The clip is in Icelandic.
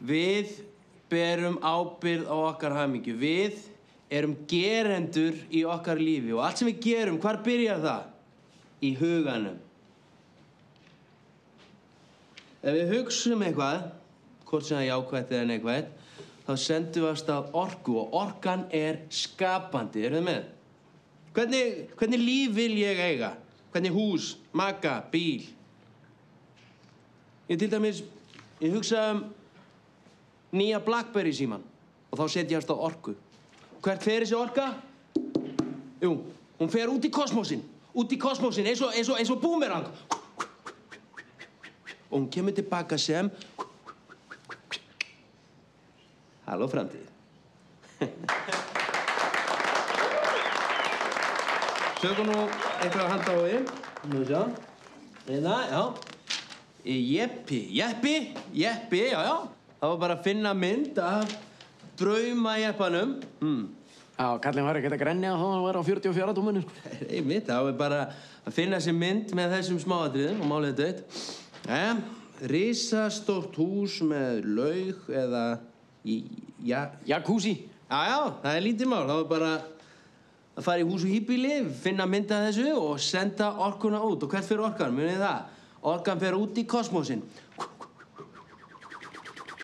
Við berum ábyrgð á okkar hamingju. Við erum gerendur í okkar lífi og allt sem við gerum, hvar byrjar það? Í huganum. Ef við hugsum eitthvað, hvort sem það er jákvætt eða neikvætt, þá sendum við af stað orku og orkan er skapandi, eru þið með? Hvernig líf vil ég eiga? Hvernig hús, maka, bíl? Ég hugsa nýja BlackBerry síman og þá set ég af stað orku. Hvert fer þessi orka? Jú, hún fer út í kosmósinn. Út í kosmósinn, eins og búmerang. Og hún kemur tilbaka sem... Halló, framtíð. Sögum nú eitthvað að handa á því. Nú sjá. Hérna, já. Jeppi, já. Það var bara að finna mynd af draumajeppanum. Já, kallinn var ekkert að grenja þá hann var á 44 tóminu, sko. Nei, mitt, það var bara að finna sér mynd með þessum smáatriðum og málið þetta eitt. Jæja, risastórt hús með laug eða... Jacuzzi. Já, það er lítið mál. Það var bara að fara í hús og híbýli, finna mynd af þessu og senda orkuna út. Og hvert fer orkan, munið það? Orkan fer út í kosmósinn.